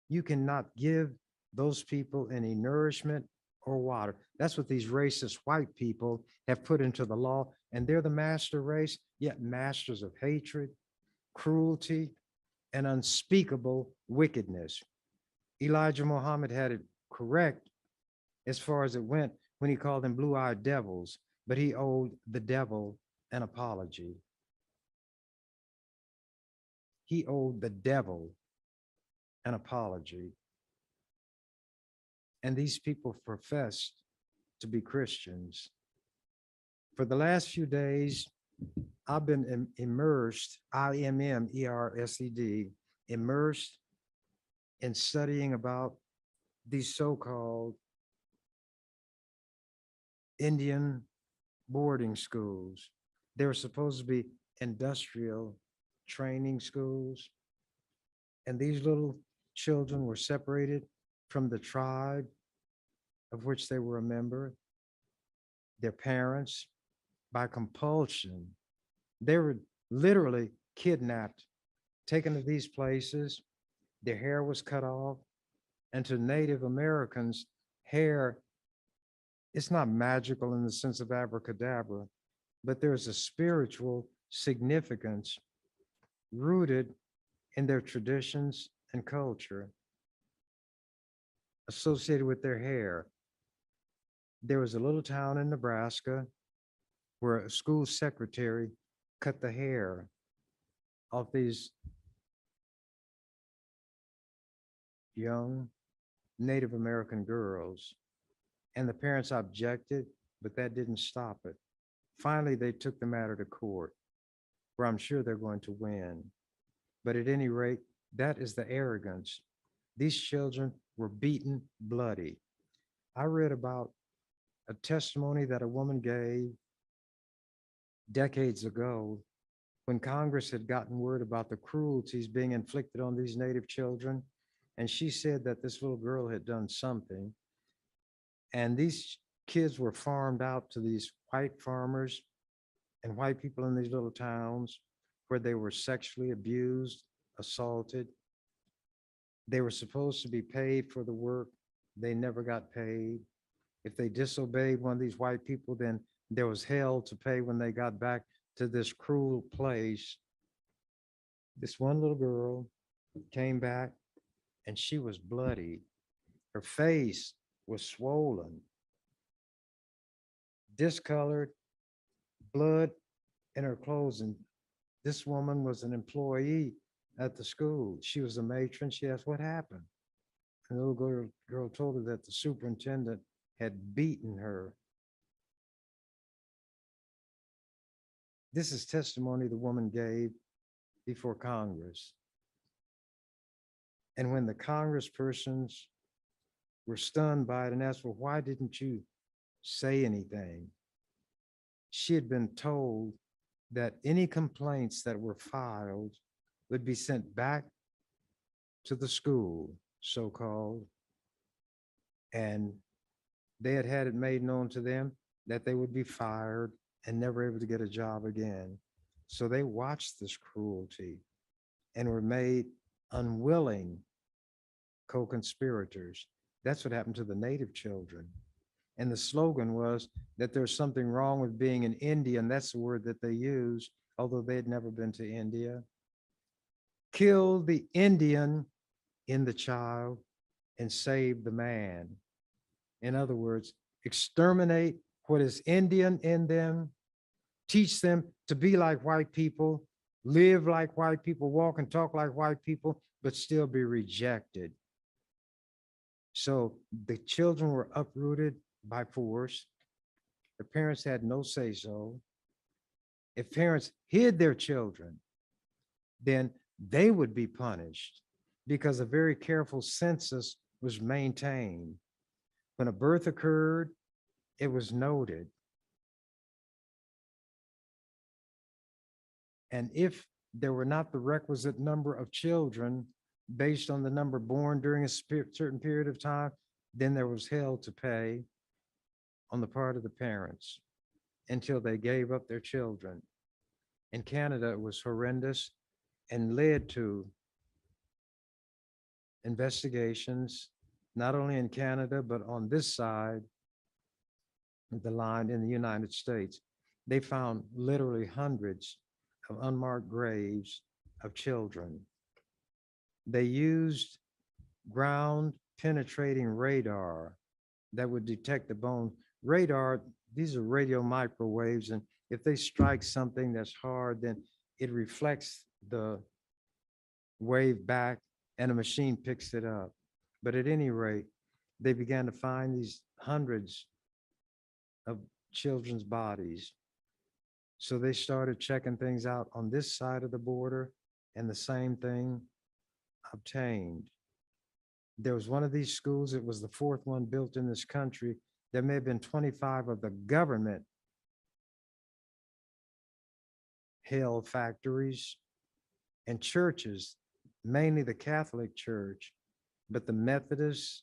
You cannot give those people any nourishment or water. That's what these racist white people have put into the law, and they're the master race, yet masters of hatred, cruelty, and unspeakable wickedness. Elijah Muhammad had it correct as far as it went when he called them blue-eyed devils, but he owed the devil an apology. He owed the devil an apology. And these people professed to be Christians. For the last few days, I've been immersed, IMMERSED, immersed in studying about these so-called Indian boarding schools. They were supposed to be industrial training schools. And these little children were separated from the tribe of which they were a member, their parents, by compulsion. They were literally kidnapped, taken to these places. Their hair was cut off. And to Native Americans, hair, it's not magical in the sense of abracadabra, but there's a spiritual significance rooted in their traditions and culture associated with their hair. There was a little town in Nebraska where a school secretary cut the hair off these young Native American girls. And the parents objected, but that didn't stop it. Finally, they took the matter to court, where I'm sure they're going to win. But at any rate, that is the arrogance. These children were beaten bloody. I read about a testimony that a woman gave decades ago when Congress had gotten word about the cruelties being inflicted on these Native children, and she said that this little girl had done something, and these kids were farmed out to these white farmers and white people in these little towns where they were sexually abused, assaulted. They were supposed to be paid for the work. They never got paid. If they disobeyed one of these white people, then there was hell to pay when they got back to this cruel place. This one little girl came back and she was bloody. Her face was swollen, discolored, blood in her clothes. And this woman was an employee at the school. She was a matron. She asked, what happened? And the little girl told her that the superintendent had beaten her. This is testimony the woman gave before Congress. And when the congresspersons were stunned by it and asked, well, why didn't you say anything? She had been told that any complaints that were filed would be sent back to the school, so-called, and they had had it made known to them that they would be fired and never able to get a job again. So they watched this cruelty and were made unwilling co-conspirators. That's what happened to the Native children. And the slogan was that there's something wrong with being an Indian. That's the word that they used, although they had never been to India. Kill the Indian in the child and save the man. In other words, exterminate what is Indian in them, teach them to be like white people, live like white people, walk and talk like white people, but still be rejected. So the children were uprooted by force. The parents had no say so. If parents hid their children, then they would be punished because a very careful census was maintained. When a birth occurred, it was noted. And if there were not the requisite number of children based on the number born during a certain period of time, then there was hell to pay on the part of the parents until they gave up their children. In Canada, it was horrendous and led to investigations, not only in Canada, but on this side of the line in the United States. They found literally hundreds of unmarked graves of children. They used ground penetrating radar that would detect the bone. Radar, these are radio microwaves, and if they strike something that's hard, then it reflects the wave back and a machine picks it up. But at any rate, they began to find these hundreds of children's bodies. So they started checking things out on this side of the border, and the same thing obtained. There was one of these schools, it was the fourth one built in this country. There may have been 25 of the government held factories and churches, mainly the Catholic Church, but the Methodists,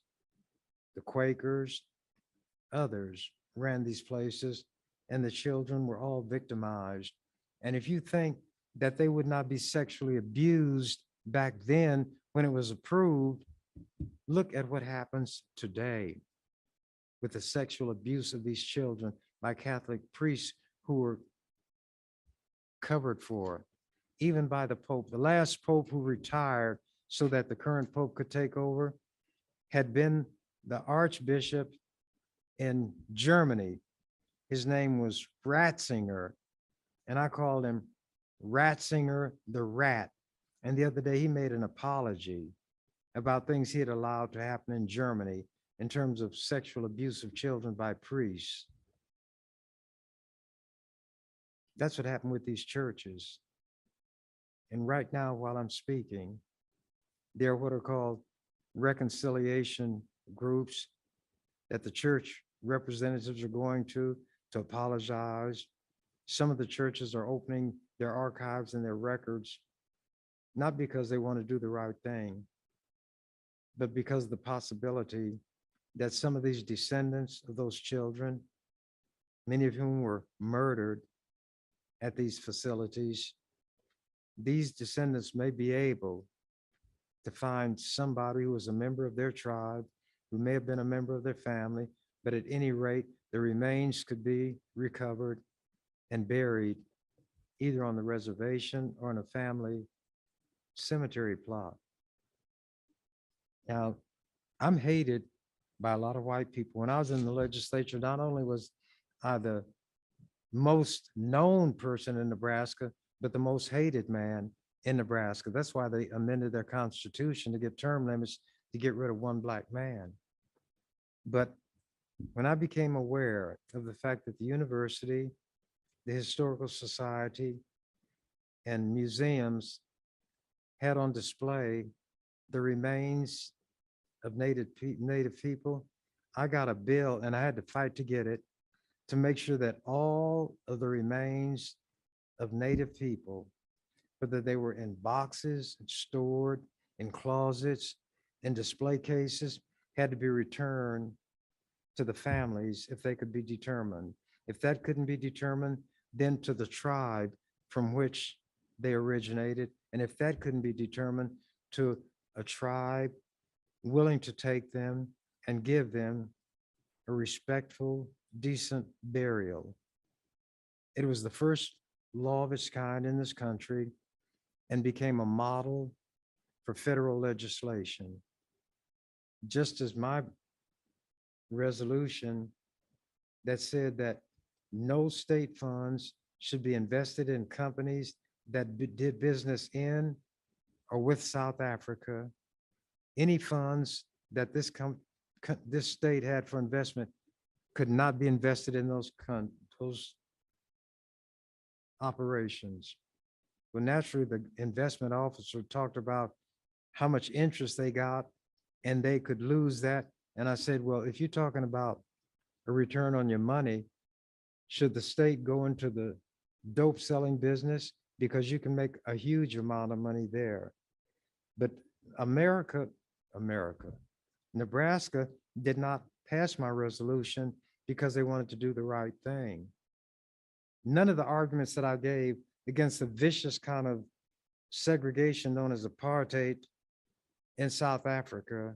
the Quakers, others ran these places, and the children were all victimized. And if you think that they would not be sexually abused back then when it was approved, look at what happens today with the sexual abuse of these children by Catholic priests who were covered for, even by the Pope. The last Pope who retired so that the current Pope could take over had been the Archbishop in Germany. His name was Ratzinger, and I called him Ratzinger the Rat. And the other day he made an apology about things he had allowed to happen in Germany in terms of sexual abuse of children by priests. That's what happened with these churches. And right now, while I'm speaking, there are what are called reconciliation groups that the church representatives are going to apologize Some of the churches are opening their archives and their records, not because they want to do the right thing, but because of the possibility that some of these descendants of those children, many of whom were murdered at these facilities, these descendants may be able to find somebody who was a member of their tribe, who may have been a member of their family, but at any rate, the remains could be recovered and buried either on the reservation or in a family cemetery plot. Now, I'm hated by a lot of white people. When I was in the legislature, not only was I the most known person in Nebraska, but the most hated man in Nebraska. That's why they amended their constitution to get term limits to get rid of one black man. But when I became aware of the fact that the university, the historical society, and museums had on display the remains of native people, I got a bill and I had to fight to get it to make sure that all of the remains of native people, whether they were in boxes, stored in closets, in display cases, had to be returned to the families if they could be determined. If that couldn't be determined, then to the tribe from which they originated. And if that couldn't be determined, to a tribe willing to take them and give them a respectful, decent burial. It was the first law of its kind in this country and became a model for federal legislation. Just as my resolution that said that no state funds should be invested in companies that did business in or with South Africa. Any funds that this state had for investment could not be invested in those operations. Well, naturally, the investment officer talked about how much interest they got and they could lose that. And I said, well, if you're talking about a return on your money, should the state go into the dope selling business? Because you can make a huge amount of money there. But Nebraska did not pass my resolution because they wanted to do the right thing. None of the arguments that I gave against the vicious kind of segregation known as apartheid in South Africa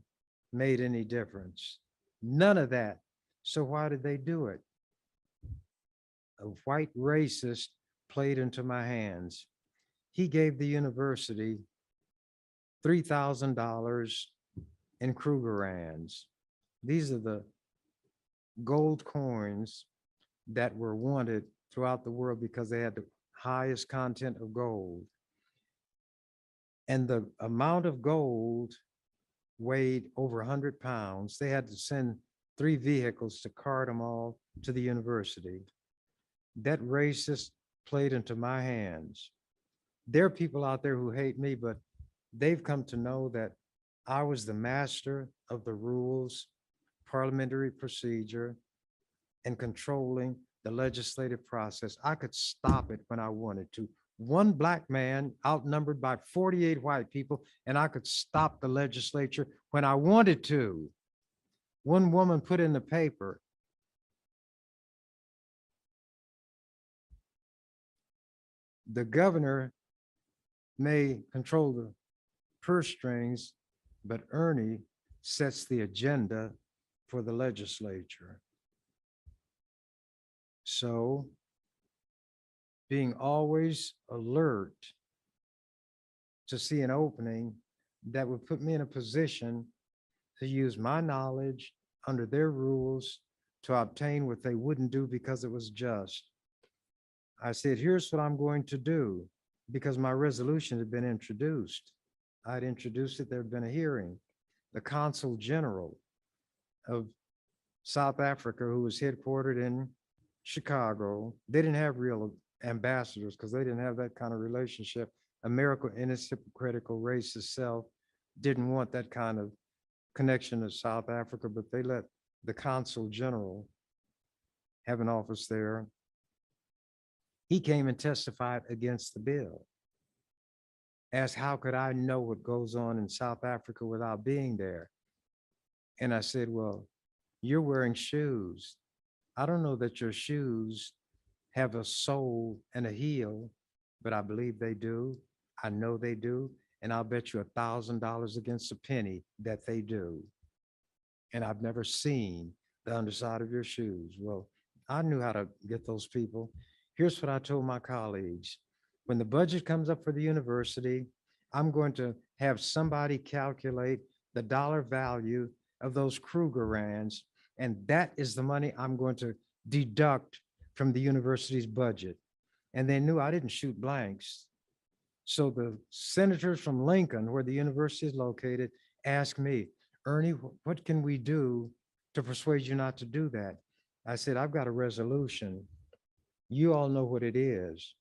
made any difference. None of that. So why did they do it? A white racist played into my hands. He gave the university $3,000 in Krugerrands. These are the gold coins that were wanted throughout the world because they had the highest content of gold. And the amount of gold weighed over 100 pounds. They had to send 3 vehicles to cart them all to the university. That racist played into my hands. There are people out there who hate me, but they've come to know that I was the master of the rules, parliamentary procedure, and controlling the legislative process. I could stop it when I wanted to. One black man outnumbered by 48 white people, and I could stop the legislature when I wanted to. One woman put in the paper, the governor may control the purse strings, but Ernie sets the agenda for the legislature. So being always alert to see an opening that would put me in a position to use my knowledge under their rules to obtain what they wouldn't do because it was just. I said, here's what I'm going to do, because my resolution had been introduced. I'd introduced it, there'd been a hearing. The Consul General of South Africa, who was headquartered in Chicago, they didn't have real ambassadors because they didn't have that kind of relationship. America, in its hypocritical racist self, didn't want that kind of connection to South Africa, but they let the Consul General have an office there. He came and testified against the bill. Asked, how could I know what goes on in South Africa without being there? And I said, well, you're wearing shoes. I don't know that your shoes have a sole and a heel, but I believe they do. I know they do. And I'll bet you $1,000 against a penny that they do. And I've never seen the underside of your shoes. Well, I knew how to get those people. Here's what I told my colleagues. When the budget comes up for the university, I'm going to have somebody calculate the dollar value of those Krugerrands, and that is the money I'm going to deduct from the university's budget. And they knew I didn't shoot blanks. So the senators from Lincoln, where the university is located, asked me, Ernie, what can we do to persuade you not to do that? I said, I've got a resolution. You all know what it is,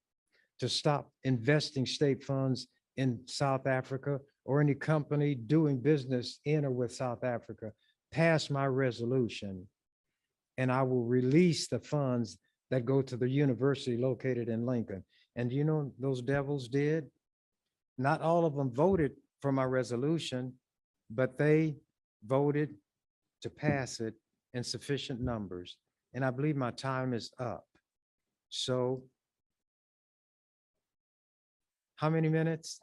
to stop investing state funds in South Africa or any company doing business in or with South Africa. Pass my resolution and I will release the funds that go to the university located in Lincoln. And you know, those devils did? Not all of them voted for my resolution, but they voted to pass it in sufficient numbers. And I believe my time is up. So how many minutes?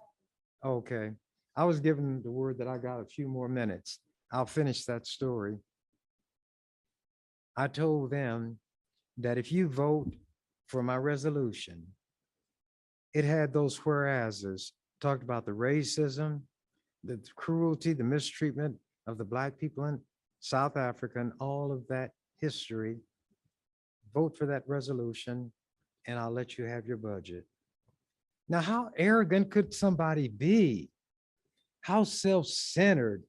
Okay. I was given the word that I got a few more minutes. I'll finish that story. I told them that if you vote for my resolution, it had those whereases, talked about the racism, the cruelty, the mistreatment of the Black people in South Africa, and all of that history. Vote for that resolution, and I'll let you have your budget. Now, how arrogant could somebody be? How self-centered,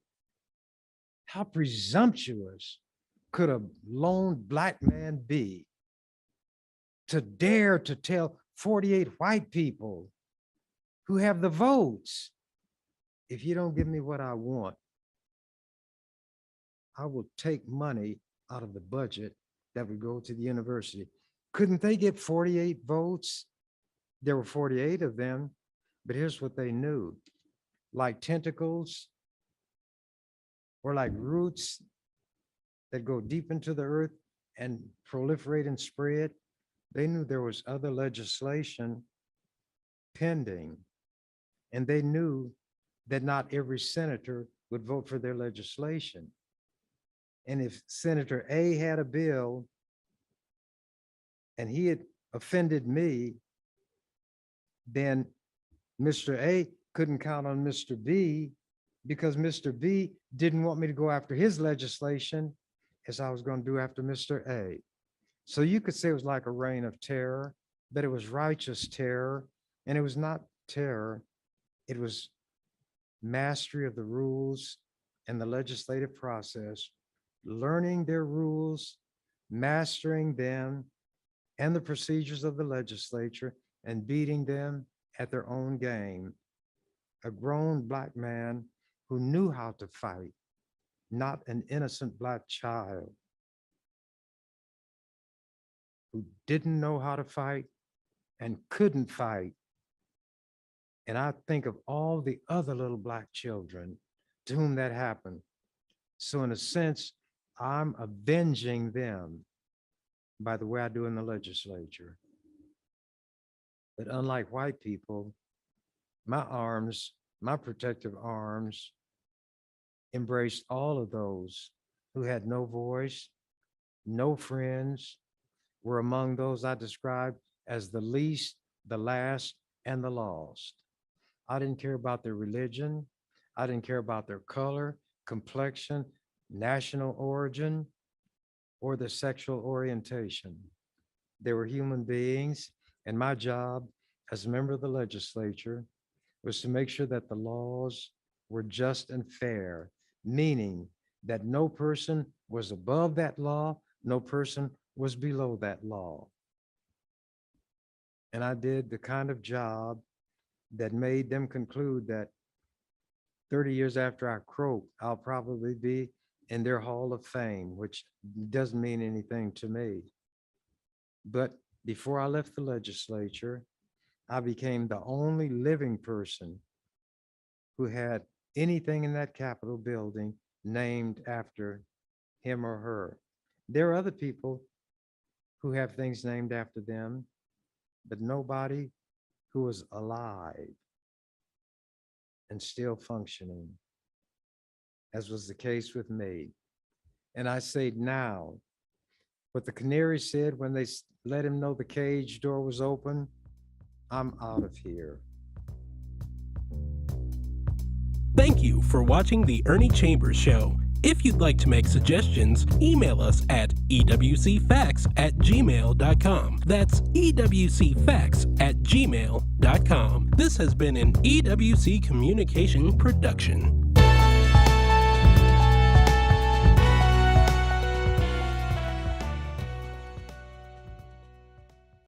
how presumptuous could a lone Black man be to dare to tell 48 white people who have the votes, if you don't give me what I want, I will take money out of the budget that would go to the university. Couldn't they get 48 votes? There were 48 of them, but here's what they knew. Like tentacles or like roots that go deep into the earth and proliferate and spread, they knew there was other legislation pending. And they knew that not every senator would vote for their legislation. And if Senator A had a bill and he had offended me, then Mr. A couldn't count on Mr. B because Mr. B didn't want me to go after his legislation as I was going to do after Mr. A. So you could say it was like a reign of terror, but it was righteous terror. And it was not terror, it was mastery of the rules and the legislative process, learning their rules, mastering them and the procedures of the legislature, and beating them at their own game. A grown Black man who knew how to fight, not an innocent Black child who didn't know how to fight and couldn't fight. And I think of all the other little Black children to whom that happened. So in a sense, I'm avenging them by the way I do in the legislature. But unlike white people, my arms, my protective arms, embraced all of those who had no voice, no friends, were among those I described as the least, the last, and the lost. I didn't care about their religion. I didn't care about their color, complexion, national origin, or their sexual orientation. They were human beings, and my job as a member of the legislature was to make sure that the laws were just and fair, meaning that no person was above that law, no person was below that law. And I did the kind of job that made them conclude that 30 years after I croak, I'll probably be in their Hall of Fame, which doesn't mean anything to me. But Before I left the legislature, I became the only living person who had anything in that Capitol building named after him or her. There are other people who have things named after them, but nobody who is alive and still functioning, as was the case with me. And I say now, what the canary said when they let him know the cage door was open, I'm out of here. Thank you for watching The Ernie Chambers Show. If you'd like to make suggestions, email us at ewcfacts@gmail.com. That's ewcfacts@gmail.com. This has been an EWC Communication production.